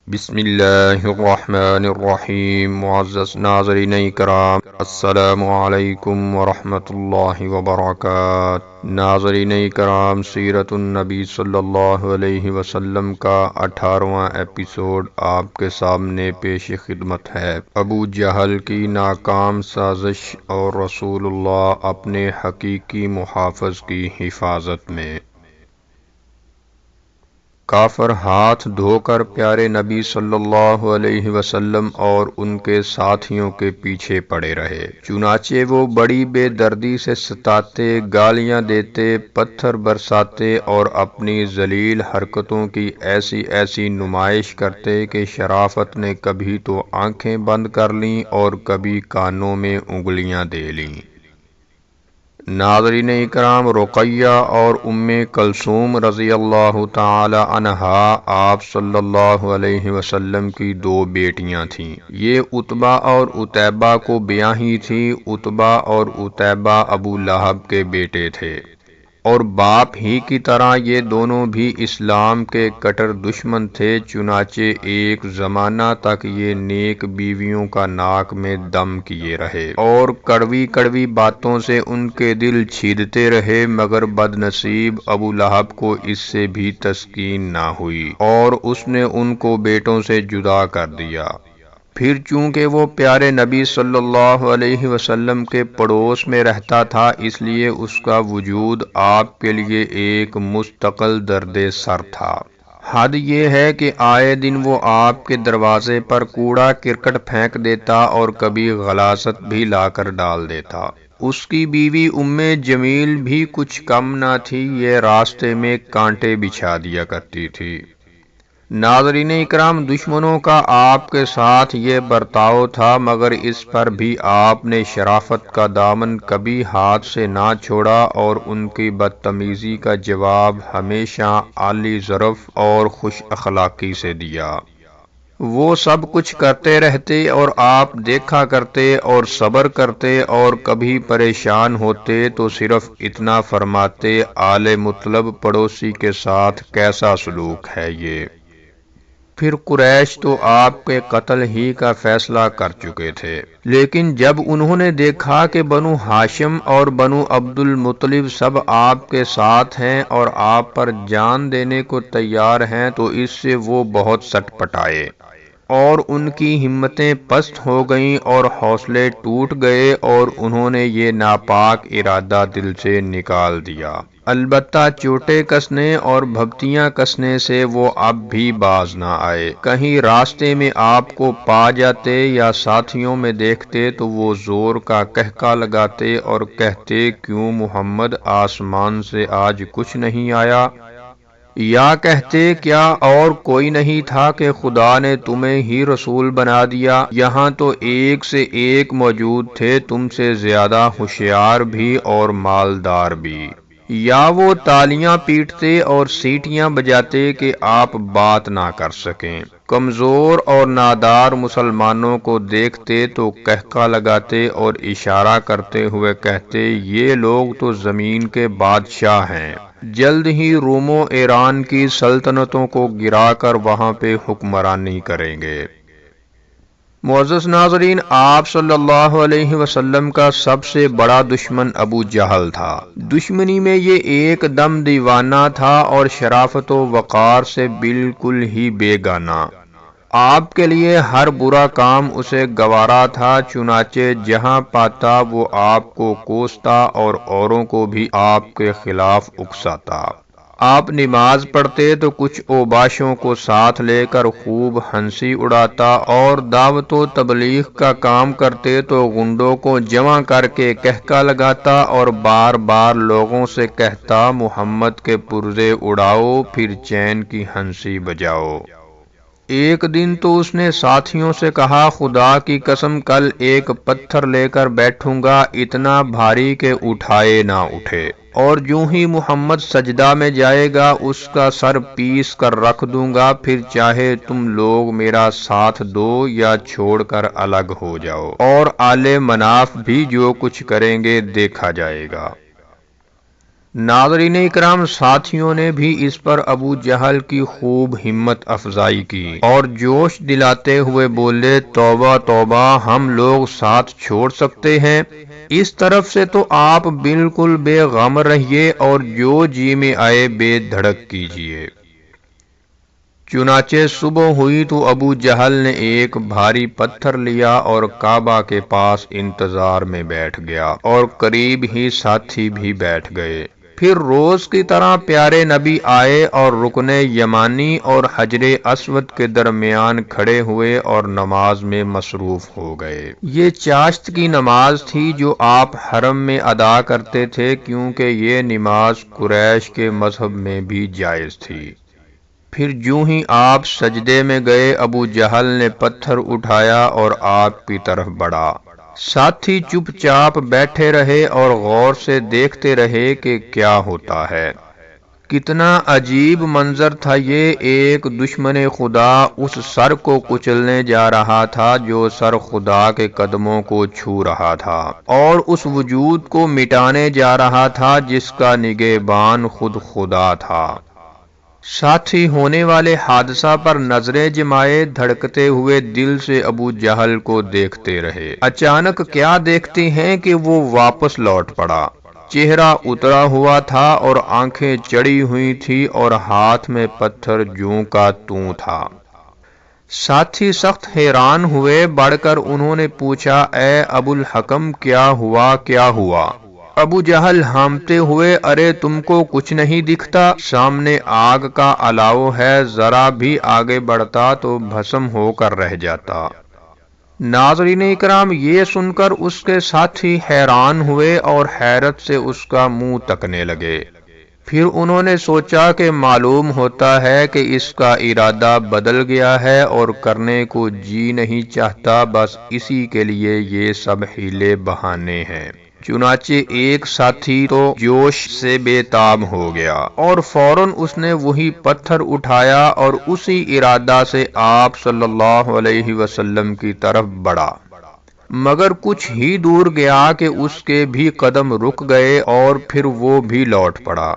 بسم اللہ الرحمن الرحیم۔ معزز ناظرین کرام، السلام علیکم ورحمۃ اللہ وبرکاتہ۔ ناظرین کرام، سیرت النبی صلی اللہ علیہ وسلم کا 18واں ایپیسوڈ آپ کے سامنے پیش خدمت ہے۔ ابو جہل کی ناکام سازش اور رسول اللہ اپنے حقیقی محافظ کی حفاظت میں۔ کافر ہاتھ دھو کر پیارے نبی صلی اللہ علیہ وسلم اور ان کے ساتھیوں کے پیچھے پڑے رہے، چنانچہ وہ بڑی بے دردی سے ستاتے، گالیاں دیتے، پتھر برساتے اور اپنی ذلیل حرکتوں کی ایسی ایسی نمائش کرتے کہ شرافت نے کبھی تو آنکھیں بند کر لیں اور کبھی کانوں میں انگلیاں دے لیں۔ ناظرین اکرام، رقیہ اور ام کلثوم رضی اللہ تعالی عنہا آپ صلی اللہ علیہ وسلم کی دو بیٹیاں تھیں۔ یہ عتبہ اور عتیبہ کو بیاہی تھیں۔ عتبہ اور عتیبہ ابو لہب کے بیٹے تھے اور باپ ہی کی طرح یہ دونوں بھی اسلام کے کٹر دشمن تھے، چنانچہ ایک زمانہ تک یہ نیک بیویوں کا ناک میں دم کیے رہے اور کڑوی کڑوی باتوں سے ان کے دل چھیدتے رہے، مگر بد نصیب ابو لہب کو اس سے بھی تسکین نہ ہوئی اور اس نے ان کو بیٹوں سے جدا کر دیا۔ پھر چونکہ وہ پیارے نبی صلی اللہ علیہ وسلم کے پڑوس میں رہتا تھا، اس لیے اس کا وجود آپ کے لیے ایک مستقل درد سر تھا۔ حد یہ ہے کہ آئے دن وہ آپ کے دروازے پر کوڑا کرکٹ پھینک دیتا اور کبھی غلاظت بھی لا کر ڈال دیتا۔ اس کی بیوی ام جمیل بھی کچھ کم نہ تھی، یہ راستے میں کانٹے بچھا دیا کرتی تھی۔ ناظرین اکرام، دشمنوں کا آپ کے ساتھ یہ برتاؤ تھا، مگر اس پر بھی آپ نے شرافت کا دامن کبھی ہاتھ سے نہ چھوڑا اور ان کی بدتمیزی کا جواب ہمیشہ عالی ظرف اور خوش اخلاقی سے دیا۔ وہ سب کچھ کرتے رہتے اور آپ دیکھا کرتے اور صبر کرتے، اور کبھی پریشان ہوتے تو صرف اتنا فرماتے، آل مطلب پڑوسی کے ساتھ کیسا سلوک ہے یہ۔ پھر قریش تو آپ کے قتل ہی کا فیصلہ کر چکے تھے، لیکن جب انہوں نے دیکھا کہ بنو ہاشم اور بنو عبد المطلب سب آپ کے ساتھ ہیں اور آپ پر جان دینے کو تیار ہیں، تو اس سے وہ بہت سٹ پٹائے اور ان کی ہمتیں پست ہو گئیں اور حوصلے ٹوٹ گئے اور انہوں نے یہ ناپاک ارادہ دل سے نکال دیا۔ البتہ چوٹے کسنے اور بھبتیاں کسنے سے وہ اب بھی باز نہ آئے۔ کہیں راستے میں آپ کو پا جاتے یا ساتھیوں میں دیکھتے تو وہ زور کا قہقہ لگاتے اور کہتے، کیوں محمد، آسمان سے آج کچھ نہیں آیا؟ یا کہتے، کیا اور کوئی نہیں تھا کہ خدا نے تمہیں ہی رسول بنا دیا؟ یہاں تو ایک سے ایک موجود تھے، تم سے زیادہ ہوشیار بھی اور مالدار بھی۔ یا وہ تالیاں پیٹتے اور سیٹیاں بجاتے کہ آپ بات نہ کر سکیں۔ کمزور اور نادار مسلمانوں کو دیکھتے تو قہقہ لگاتے اور اشارہ کرتے ہوئے کہتے، یہ لوگ تو زمین کے بادشاہ ہیں، جلد ہی روم و ایران کی سلطنتوں کو گرا کر وہاں پہ حکمرانی کریں گے۔ معزز ناظرین، آپ صلی اللہ علیہ وسلم کا سب سے بڑا دشمن ابو جہل تھا۔ دشمنی میں یہ ایک دم دیوانہ تھا اور شرافت و وقار سے بالکل ہی بے گانہ۔ آپ کے لیے ہر برا کام اسے گوارا تھا، چنانچہ جہاں پاتا وہ آپ کو کوستا اور اوروں کو بھی آپ کے خلاف اکساتا۔ آپ نماز پڑھتے تو کچھ اوباشوں کو ساتھ لے کر خوب ہنسی اڑاتا، اور دعوت و تبلیغ کا کام کرتے تو غنڈوں کو جمع کر کے قہقہ لگاتا اور بار بار لوگوں سے کہتا، محمد کے پرزے اڑاؤ، پھر چین کی ہنسی بجاؤ۔ ایک دن تو اس نے ساتھیوں سے کہا، خدا کی قسم کل ایک پتھر لے کر بیٹھوں گا، اتنا بھاری کہ اٹھائے نہ اٹھے، اور جو ہی محمد سجدہ میں جائے گا اس کا سر پیس کر رکھ دوں گا، پھر چاہے تم لوگ میرا ساتھ دو یا چھوڑ کر الگ ہو جاؤ، اور آل مناف بھی جو کچھ کریں گے دیکھا جائے گا۔ ناظرین اکرام، ساتھیوں نے بھی اس پر ابو جہل کی خوب ہمت افزائی کی اور جوش دلاتے ہوئے بولے، توبہ توبہ، ہم لوگ ساتھ چھوڑ سکتے ہیں؟ اس طرف سے تو آپ بالکل بے غم رہیے اور جو جی میں آئے بے دھڑک کیجیے۔ چنانچہ صبح ہوئی تو ابو جہل نے ایک بھاری پتھر لیا اور کعبہ کے پاس انتظار میں بیٹھ گیا اور قریب ہی ساتھی بھی بیٹھ گئے۔ پھر روز کی طرح پیارے نبی آئے اور رکن یمانی اور حجر اسود کے درمیان کھڑے ہوئے اور نماز میں مصروف ہو گئے۔ یہ چاشت کی نماز تھی جو آپ حرم میں ادا کرتے تھے، کیونکہ یہ نماز قریش کے مذہب میں بھی جائز تھی۔ پھر جوں ہی آپ سجدے میں گئے، ابو جہل نے پتھر اٹھایا اور آپ کی طرف بڑھا۔ ساتھی چپ چاپ بیٹھے رہے اور غور سے دیکھتے رہے کہ کیا ہوتا ہے۔ کتنا عجیب منظر تھا یہ! ایک دشمن خدا اس سر کو کچلنے جا رہا تھا جو سر خدا کے قدموں کو چھو رہا تھا، اور اس وجود کو مٹانے جا رہا تھا جس کا نگہبان خود خدا تھا۔ ساتھی ہونے والے حادثہ پر نظریں جمائے دھڑکتے ہوئے دل سے ابو جہل کو دیکھتے رہے۔ اچانک کیا دیکھتے ہیں کہ وہ واپس لوٹ پڑا۔ چہرہ اترا ہوا تھا اور آنکھیں چڑی ہوئی تھی اور ہاتھ میں پتھر جوں کا توں تھا۔ ساتھی سخت حیران ہوئے، بڑھ کر انہوں نے پوچھا، اے ابو الحکم، کیا ہوا کیا ہوا؟ ابو جہل ہامتے ہوئے، ارے تم کو کچھ نہیں دکھتا؟ سامنے آگ کا الاؤ ہے، ذرا بھی آگے بڑھتا تو بھسم ہو کر رہ جاتا۔ ناظرین اکرام، یہ سن کر اس کے ساتھی حیران ہوئے اور حیرت سے اس کا منہ تکنے لگے۔ پھر انہوں نے سوچا کہ معلوم ہوتا ہے کہ اس کا ارادہ بدل گیا ہے اور کرنے کو جی نہیں چاہتا، بس اسی کے لیے یہ سب حیلے بہانے ہیں۔ چنانچہ ایک ساتھی تو جوش سے بے تاب ہو گیا اور فوراً اس نے وہی پتھر اٹھایا اور اسی ارادہ سے آپ صلی اللہ علیہ وسلم کی طرف بڑھا، مگر کچھ ہی دور گیا کہ اس کے بھی قدم رک گئے اور پھر وہ بھی لوٹ پڑا۔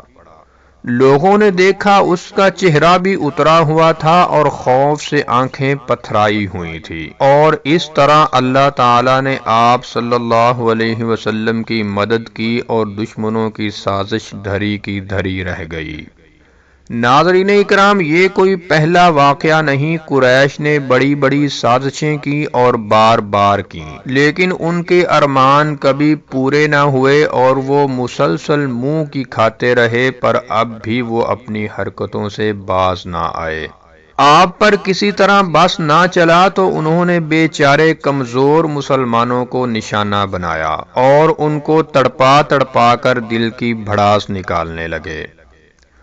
لوگوں نے دیکھا اس کا چہرہ بھی اترا ہوا تھا اور خوف سے آنکھیں پتھرائی ہوئی تھی، اور اس طرح اللہ تعالیٰ نے آپ صلی اللہ علیہ وسلم کی مدد کی اور دشمنوں کی سازش دھری کی دھری رہ گئی۔ ناظرین اکرام، یہ کوئی پہلا واقعہ نہیں۔ قریش نے بڑی بڑی سازشیں کی اور بار بار کی، لیکن ان کے ارمان کبھی پورے نہ ہوئے اور وہ مسلسل منہ کی کھاتے رہے، پر اب بھی وہ اپنی حرکتوں سے باز نہ آئے۔ آپ پر کسی طرح بس نہ چلا تو انہوں نے بے چارے کمزور مسلمانوں کو نشانہ بنایا اور ان کو تڑپا تڑپا کر دل کی بھڑاس نکالنے لگے۔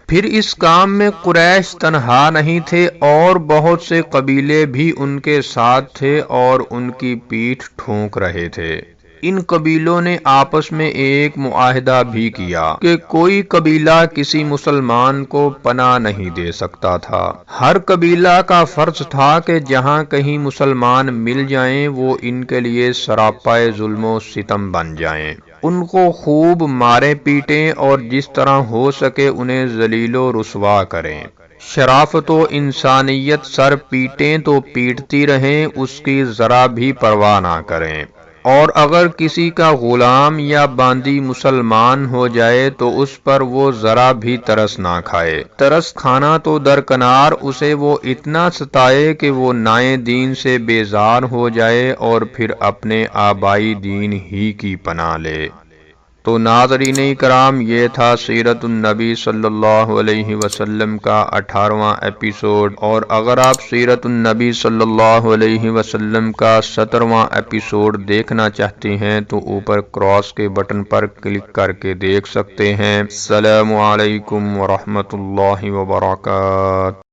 پھر اس کام میں قریش تنہا نہیں تھے اور بہت سے قبیلے بھی ان کے ساتھ تھے اور ان کی پیٹھ ٹھونک رہے تھے۔ ان قبیلوں نے آپس میں ایک معاہدہ بھی کیا کہ کوئی قبیلہ کسی مسلمان کو پناہ نہیں دے سکتا تھا۔ ہر قبیلہ کا فرض تھا کہ جہاں کہیں مسلمان مل جائیں وہ ان کے لیے سراپائے ظلم و ستم بن جائیں، ان کو خوب مارے پیٹیں اور جس طرح ہو سکے انہیں ذلیل و رسوا کریں۔ شرافت و انسانیت سر پیٹیں تو پیٹتی رہیں، اس کی ذرا بھی پرواہ نہ کریں، اور اگر کسی کا غلام یا باندی مسلمان ہو جائے تو اس پر وہ ذرا بھی ترس نہ کھائے۔ ترس کھانا تو درکنار، اسے وہ اتنا ستائے کہ وہ نائیں دین سے بیزار ہو جائے اور پھر اپنے آبائی دین ہی کی پناہ لے۔ تو ناظرین کرام، یہ تھا سیرت النبی صلی اللہ علیہ وسلم کا 18واں ایپیسوڈ، اور اگر آپ سیرت النبی صلی اللہ علیہ وسلم کا 17واں ایپیسوڈ دیکھنا چاہتے ہیں تو اوپر کراس کے بٹن پر کلک کر کے دیکھ سکتے ہیں۔ السلام علیکم ورحمۃ اللہ وبرکاتہ۔